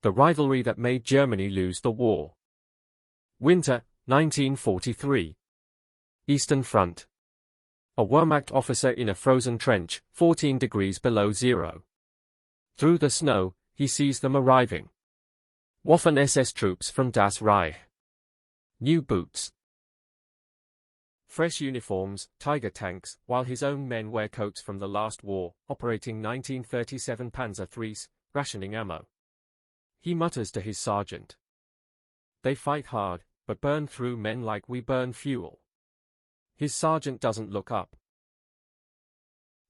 The rivalry that made Germany lose the war. Winter, 1943. Eastern Front. A Wehrmacht officer in a frozen trench, 14 degrees below zero. Through the snow, he sees them arriving. Waffen-SS troops from Das Reich. New boots. Fresh uniforms, Tiger tanks, while his own men wear coats from the last war, operating 1937 Panzer IIIs, rationing ammo. He mutters to his sergeant. They fight hard, but burn through men like we burn fuel. His sergeant doesn't look up.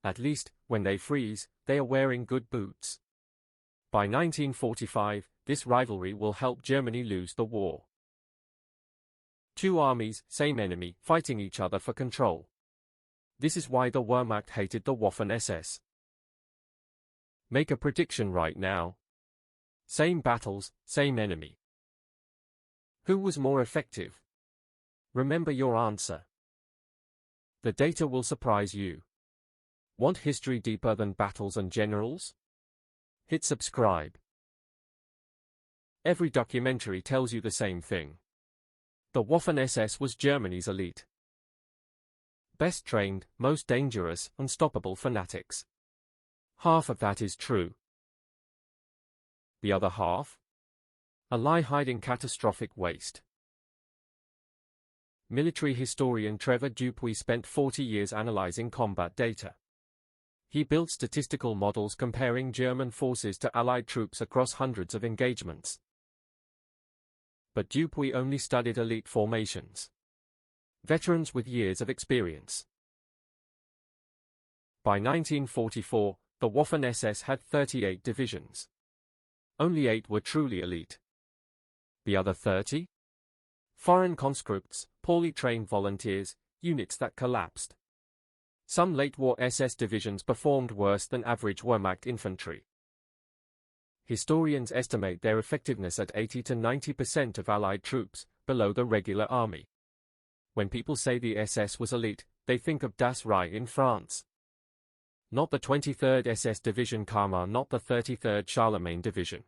At least, when they freeze, they are wearing good boots. By 1945, this rivalry will help Germany lose the war. Two armies, same enemy, fighting each other for control. This is why the Wehrmacht hated the Waffen-SS. Make a prediction right now. Same battles, same enemy. Who was more effective? Remember your answer. The data will surprise you. Want history deeper than battles and generals? Hit subscribe. Every documentary tells you the same thing. The Waffen-SS was Germany's elite. Best trained, most dangerous, unstoppable fanatics. Half of that is true. The other half? A lie hiding catastrophic waste. Military historian Trevor Dupuy spent 40 years analyzing combat data. He built statistical models comparing German forces to Allied troops across hundreds of engagements. But Dupuy only studied elite formations. Veterans with years of experience. By 1944, the Waffen-SS had 38 divisions. Only 8 were truly elite. The other 30? Foreign conscripts, poorly trained volunteers, units that collapsed. Some late-war SS divisions performed worse than average Wehrmacht infantry. Historians estimate their effectiveness at 80 to 90% of Allied troops, below the regular army. When people say the SS was elite, they think of Das Reich in France. Not the 23rd SS Division Karma, not the 33rd Charlemagne Division.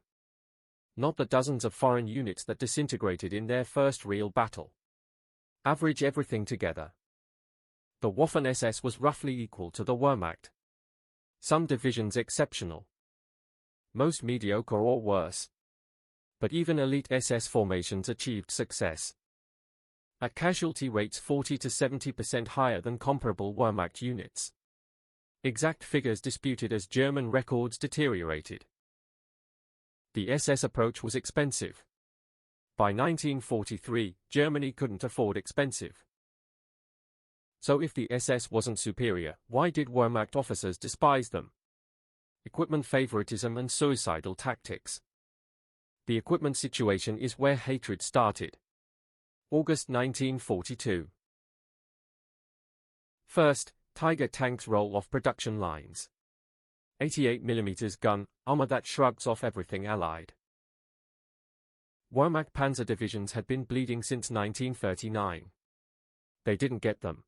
Not the dozens of foreign units that disintegrated in their first real battle. Average everything together. The Waffen-SS was roughly equal to the Wehrmacht. Some divisions exceptional. Most mediocre or worse. But even elite SS formations achieved success. At casualty rates 40 to 70% higher than comparable Wehrmacht units. Exact figures disputed as German records deteriorated. The SS approach was expensive. By 1943, Germany couldn't afford expensive. So if the SS wasn't superior, why did Wehrmacht officers despise them? Equipment favoritism and suicidal tactics. The equipment situation is where hatred started. August 1942. First, Tiger tanks roll off production lines. 88mm gun, armor that shrugs off everything Allied. Wehrmacht panzer divisions had been bleeding since 1939. They didn't get them.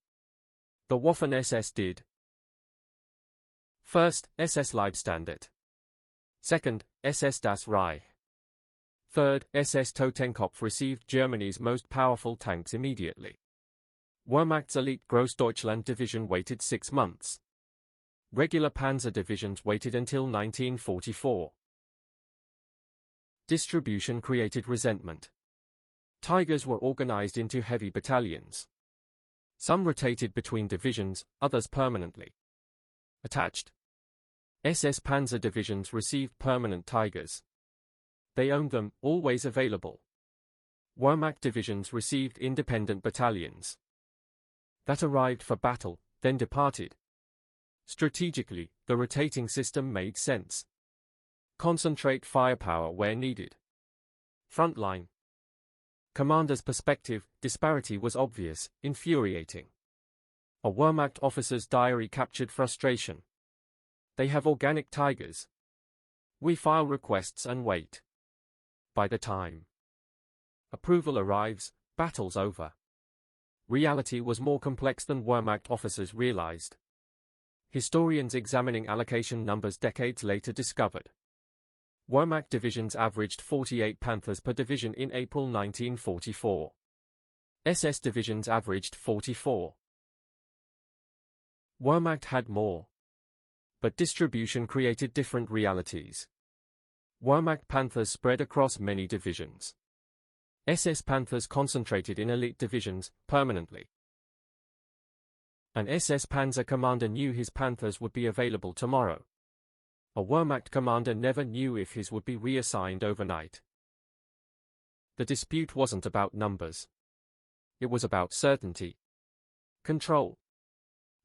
The Waffen-SS did. First, SS Leibstandard. Second, SS Das Reich. Third, SS Totenkopf received Germany's most powerful tanks immediately. Wehrmacht's elite Großdeutschland division waited 6 months. Regular panzer divisions waited until 1944. Distribution created resentment. Tigers were organized into heavy battalions. Some rotated between divisions, others permanently attached. SS panzer divisions received permanent Tigers. They owned them, always available. Wehrmacht divisions received independent battalions that arrived for battle, then departed. Strategically, the rotating system made sense. Concentrate firepower where needed. Frontline. Commander's perspective, disparity was obvious, infuriating. A Wehrmacht officer's diary captured frustration. They have organic Tigers. We file requests and wait. By the time approval arrives, battle's over. Reality was more complex than Wehrmacht officers realized. Historians examining allocation numbers decades later discovered. Wehrmacht divisions averaged 48 Panthers per division in April 1944. SS divisions averaged 44. Wehrmacht had more. But distribution created different realities. Wehrmacht Panthers spread across many divisions. SS Panthers concentrated in elite divisions, permanently. An SS Panzer commander knew his Panthers would be available tomorrow. A Wehrmacht commander never knew if his would be reassigned overnight. The dispute wasn't about numbers. It was about certainty, control,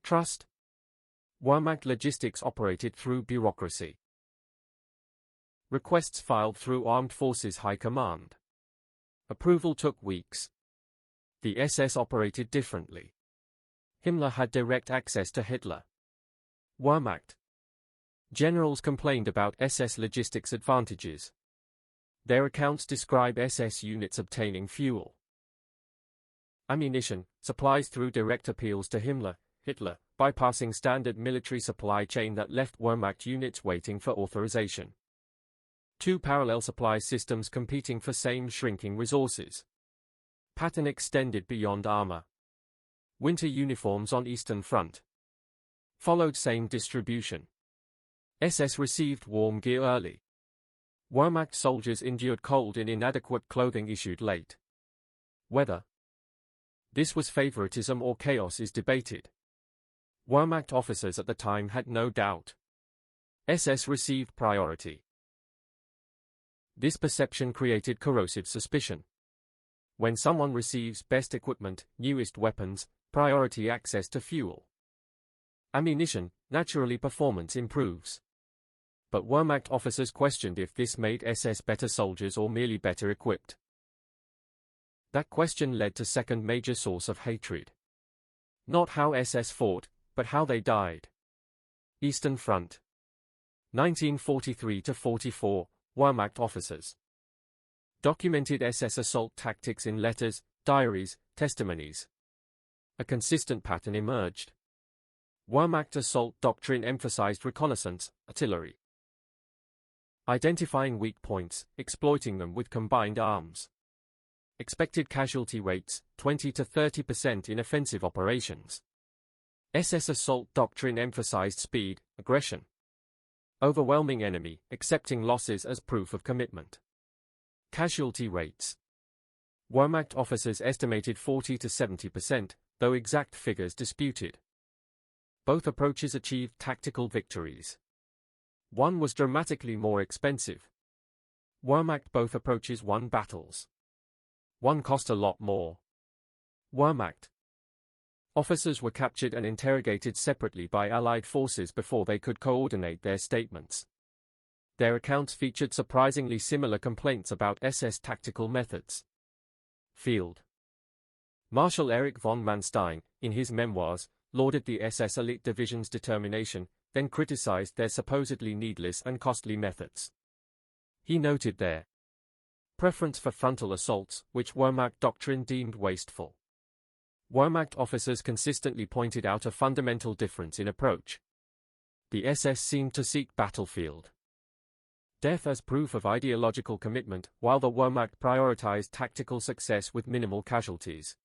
trust. Wehrmacht logistics operated through bureaucracy. Requests filed through Armed Forces High Command. Approval took weeks. The SS operated differently. Himmler had direct access to Hitler. Wehrmacht generals complained about SS logistics advantages. Their accounts describe SS units obtaining fuel, ammunition, supplies through direct appeals to Hitler, bypassing standard military supply chain that left Wehrmacht units waiting for authorization. Two parallel supply systems competing for same shrinking resources. Pattern extended beyond armor. Winter uniforms on Eastern Front. Followed same distribution. SS received warm gear early. Wehrmacht soldiers endured cold in inadequate clothing issued late. Whether this was favoritism or chaos is debated. Wehrmacht officers at the time had no doubt. SS received priority. This perception created corrosive suspicion. When someone receives best equipment, newest weapons, priority access to fuel, ammunition, naturally performance improves. But Wehrmacht officers questioned if this made SS better soldiers or merely better equipped. That question led to second major source of hatred. Not how SS fought, but how they died. Eastern Front. 1943–44, Wehrmacht officers documented SS assault tactics in letters, diaries, testimonies. A consistent pattern emerged. Wehrmacht assault doctrine emphasized reconnaissance, artillery, identifying weak points, exploiting them with combined arms. Expected casualty rates, 20 to 30% in offensive operations. SS assault doctrine emphasized speed, aggression, overwhelming enemy, accepting losses as proof of commitment. Casualty rates. Wehrmacht officers estimated 40 to 70%, though exact figures disputed. Both approaches achieved tactical victories. One was dramatically more expensive. Wehrmacht both approaches won battles. One cost a lot more. Wehrmacht officers were captured and interrogated separately by Allied forces before they could coordinate their statements. Their accounts featured surprisingly similar complaints about SS tactical methods. Field Marshal Erich von Manstein, in his memoirs, lauded the SS elite division's determination, then criticized their supposedly needless and costly methods. He noted their preference for frontal assaults, which Wehrmacht doctrine deemed wasteful. Wehrmacht officers consistently pointed out a fundamental difference in approach. The SS seemed to seek battlefield death as proof of ideological commitment, while the Wehrmacht prioritized tactical success with minimal casualties.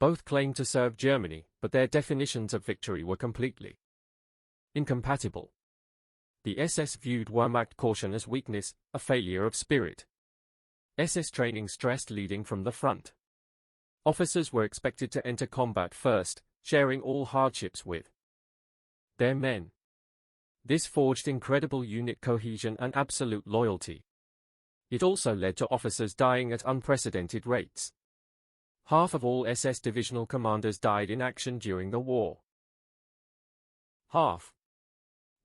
Both claimed to serve Germany, but their definitions of victory were completely incompatible. The SS viewed Wehrmacht caution as weakness, a failure of spirit. SS training stressed leading from the front. Officers were expected to enter combat first, sharing all hardships with their men. This forged incredible unit cohesion and absolute loyalty. It also led to officers dying at unprecedented rates. Half of all SS divisional commanders died in action during the war. Half.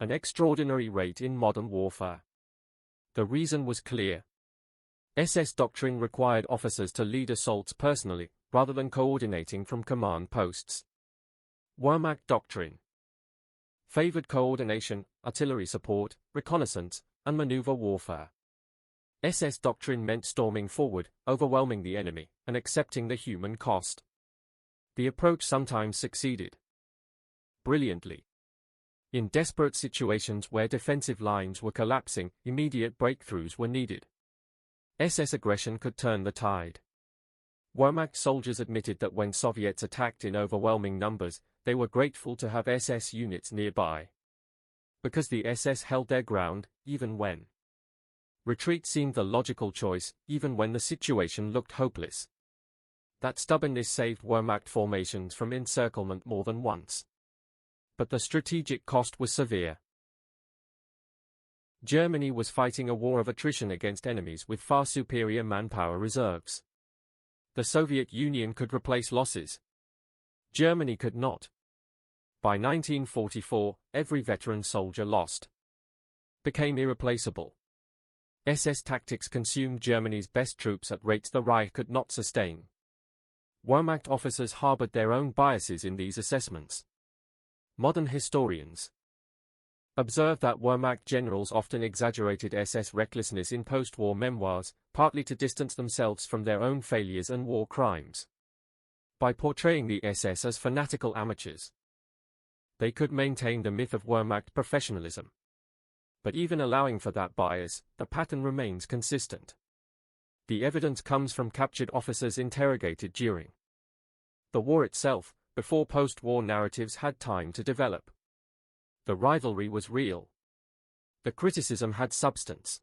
An extraordinary rate in modern warfare. The reason was clear. SS doctrine required officers to lead assaults personally, rather than coordinating from command posts. Wehrmacht doctrine favored coordination, artillery support, reconnaissance, and maneuver warfare. SS doctrine meant storming forward, overwhelming the enemy, and accepting the human cost. The approach sometimes succeeded brilliantly. In desperate situations where defensive lines were collapsing, immediate breakthroughs were needed. SS aggression could turn the tide. Wehrmacht soldiers admitted that when Soviets attacked in overwhelming numbers, they were grateful to have SS units nearby. Because the SS held their ground, even when retreat seemed the logical choice, even when the situation looked hopeless. That stubbornness saved Wehrmacht formations from encirclement more than once. But the strategic cost was severe. Germany was fighting a war of attrition against enemies with far superior manpower reserves. The Soviet Union could replace losses. Germany could not. By 1944, every veteran soldier lost became irreplaceable. SS tactics consumed Germany's best troops at rates the Reich could not sustain. Wehrmacht officers harbored their own biases in these assessments. Modern historians observe that Wehrmacht generals often exaggerated SS recklessness in post-war memoirs, partly to distance themselves from their own failures and war crimes. By portraying the SS as fanatical amateurs, they could maintain the myth of Wehrmacht professionalism. But even allowing for that bias, the pattern remains consistent. The evidence comes from captured officers interrogated during the war itself, before post-war narratives had time to develop. The rivalry was real. The criticism had substance.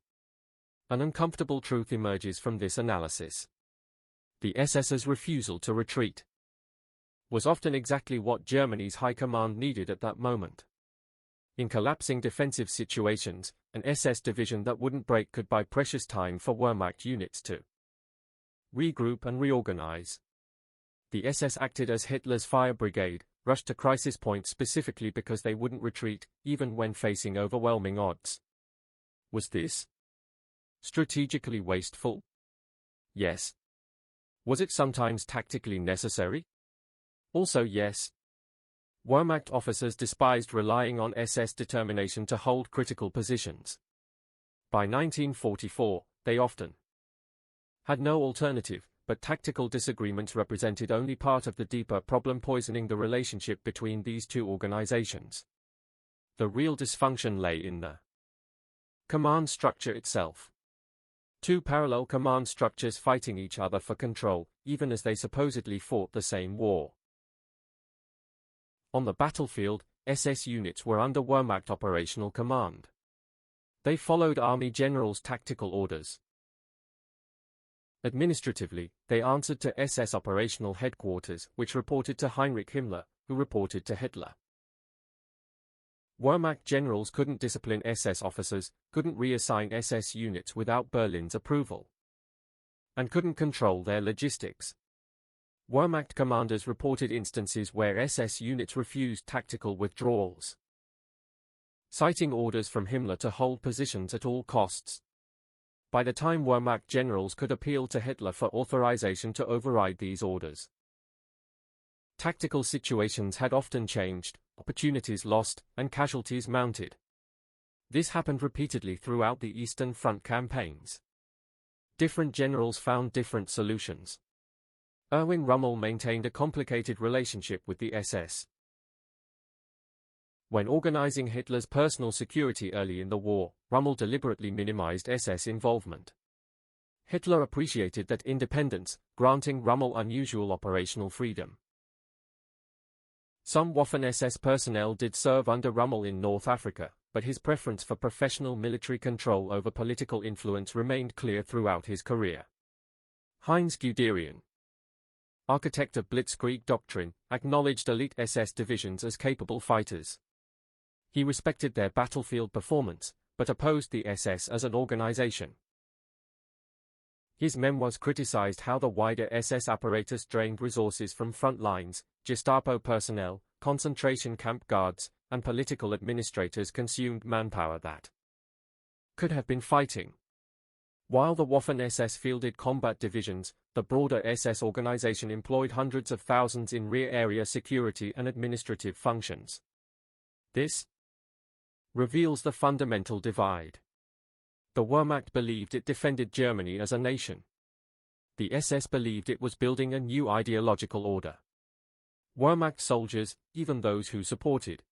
An uncomfortable truth emerges from this analysis. The SS's refusal to retreat was often exactly what Germany's high command needed at that moment. In collapsing defensive situations, an SS division that wouldn't break could buy precious time for Wehrmacht units to regroup and reorganize. The SS acted as Hitler's fire brigade, rushed to crisis points specifically because they wouldn't retreat, even when facing overwhelming odds. Was this strategically wasteful? Yes. Was it sometimes tactically necessary? Also yes. Wehrmacht officers despised relying on SS determination to hold critical positions. By 1944, they often had no alternative, but tactical disagreements represented only part of the deeper problem poisoning the relationship between these two organizations. The real dysfunction lay in the command structure itself. Two parallel command structures fighting each other for control, even as they supposedly fought the same war. On the battlefield, SS units were under Wehrmacht operational command. They followed army generals' tactical orders. Administratively, they answered to SS operational headquarters, which reported to Heinrich Himmler, who reported to Hitler. Wehrmacht generals couldn't discipline SS officers, couldn't reassign SS units without Berlin's approval, and couldn't control their logistics. Wehrmacht commanders reported instances where SS units refused tactical withdrawals, citing orders from Himmler to hold positions at all costs. By the time Wehrmacht generals could appeal to Hitler for authorization to override these orders, tactical situations had often changed, opportunities lost, and casualties mounted. This happened repeatedly throughout the Eastern Front campaigns. Different generals found different solutions. Erwin Rommel maintained a complicated relationship with the SS. When organizing Hitler's personal security early in the war, Rommel deliberately minimized SS involvement. Hitler appreciated that independence, granting Rommel unusual operational freedom. Some Waffen-SS personnel did serve under Rommel in North Africa, but his preference for professional military control over political influence remained clear throughout his career. Heinz Guderian, architect of Blitzkrieg doctrine, acknowledged elite SS divisions as capable fighters. He respected their battlefield performance, but opposed the SS as an organization. His memoirs criticized how the wider SS apparatus drained resources from front lines, Gestapo personnel, concentration camp guards, and political administrators consumed manpower that could have been fighting. While the Waffen-SS fielded combat divisions, the broader SS organization employed hundreds of thousands in rear area security and administrative functions. This reveals the fundamental divide. The Wehrmacht believed it defended Germany as a nation. The SS believed it was building a new ideological order. Wehrmacht soldiers, even those who supported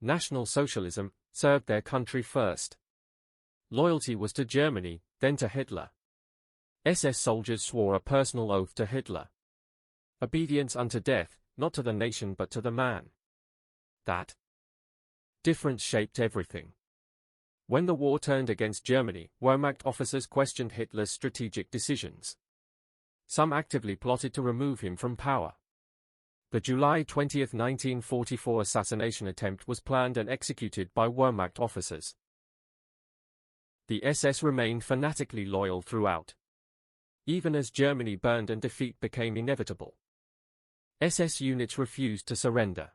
National Socialism served their country first. Loyalty was to Germany, then to Hitler. SS soldiers swore a personal oath to Hitler. Obedience unto death, not to the nation but to the man. That difference shaped everything. When the war turned against Germany, Wehrmacht officers questioned Hitler's strategic decisions. Some actively plotted to remove him from power. The July 20, 1944 assassination attempt was planned and executed by Wehrmacht officers. The SS remained fanatically loyal throughout. Even as Germany burned and defeat became inevitable, SS units refused to surrender.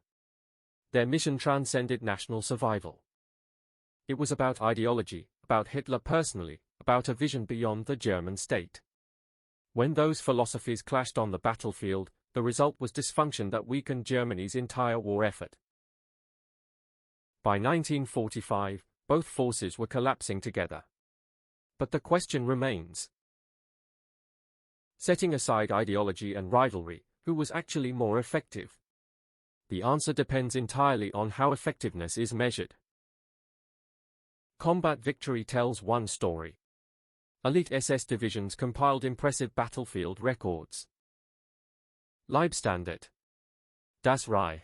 Their mission transcended national survival. It was about ideology, about Hitler personally, about a vision beyond the German state. When those philosophies clashed on the battlefield, the result was dysfunction that weakened Germany's entire war effort. By 1945, both forces were collapsing together. But the question remains. Setting aside ideology and rivalry, who was actually more effective? The answer depends entirely on how effectiveness is measured. Combat victory tells one story. Elite SS divisions compiled impressive battlefield records. Leibstandard. Das Reich.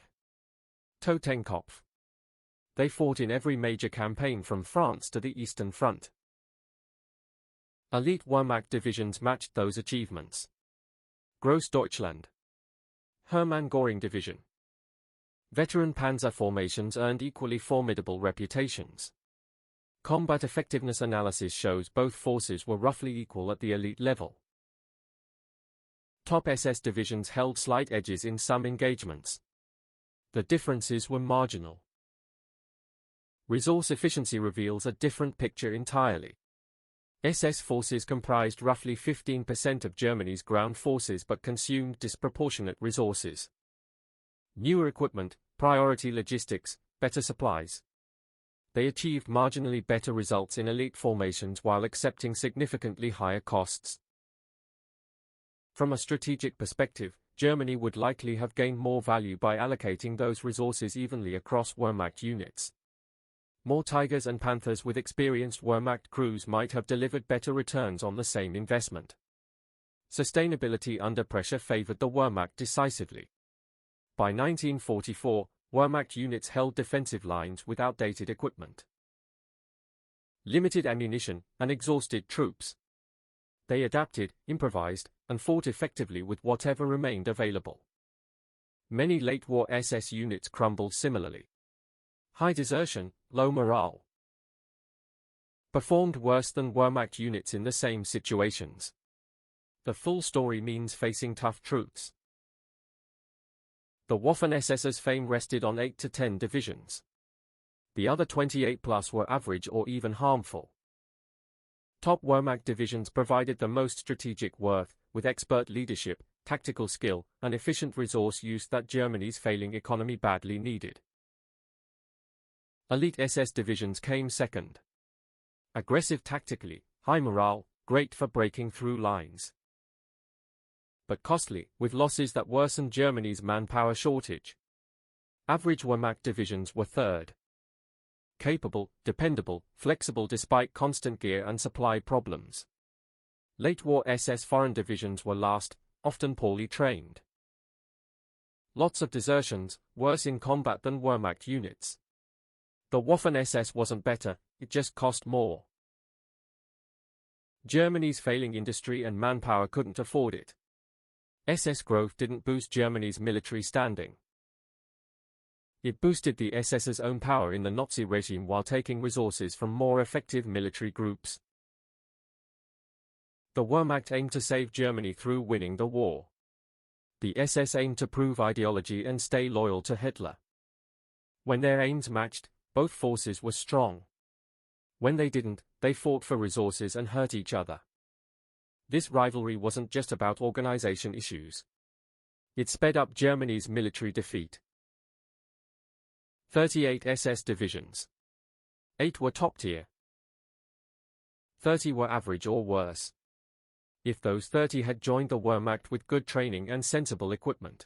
Totenkopf. They fought in every major campaign from France to the Eastern Front. Elite Wehrmacht divisions matched those achievements. Großdeutschland. Hermann Göring Division. Veteran panzer formations earned equally formidable reputations. Combat effectiveness analysis shows both forces were roughly equal at the elite level. Top SS divisions held slight edges in some engagements. The differences were marginal. Resource efficiency reveals a different picture entirely. SS forces comprised roughly 15% of Germany's ground forces but consumed disproportionate resources. Newer equipment, priority logistics, better supplies. They achieved marginally better results in elite formations while accepting significantly higher costs. From a strategic perspective, Germany would likely have gained more value by allocating those resources evenly across Wehrmacht units. More Tigers and Panthers with experienced Wehrmacht crews might have delivered better returns on the same investment. Sustainability under pressure favored the Wehrmacht decisively. By 1944, Wehrmacht units held defensive lines with outdated equipment, limited ammunition, and exhausted troops. They adapted, improvised, and fought effectively with whatever remained available. Many late-war SS units crumbled similarly. High desertion, low morale. Performed worse than Wehrmacht units in the same situations. The full story means facing tough truths. The Waffen-SS's fame rested on 8 to 10 divisions. The other 28 plus were average or even harmful. Top Wehrmacht divisions provided the most strategic worth, with expert leadership, tactical skill, and efficient resource use that Germany's failing economy badly needed. Elite SS divisions came second. Aggressive tactically, high morale, great for breaking through lines. But costly, with losses that worsened Germany's manpower shortage. Average Wehrmacht divisions were third. Capable, dependable, flexible despite constant gear and supply problems. Late-war SS foreign divisions were last, often poorly trained. Lots of desertions, worse in combat than Wehrmacht units. The Waffen-SS wasn't better, it just cost more. Germany's failing industry and manpower couldn't afford it. SS growth didn't boost Germany's military standing. It boosted the SS's own power in the Nazi regime while taking resources from more effective military groups. The Wehrmacht aimed to save Germany through winning the war. The SS aimed to prove ideology and stay loyal to Hitler. When their aims matched, both forces were strong. When they didn't, they fought for resources and hurt each other. This rivalry wasn't just about organization issues. It sped up Germany's military defeat. 38 SS divisions. 8 were top tier. 30 were average or worse. If those 30 had joined the Wehrmacht with good training and sensible equipment,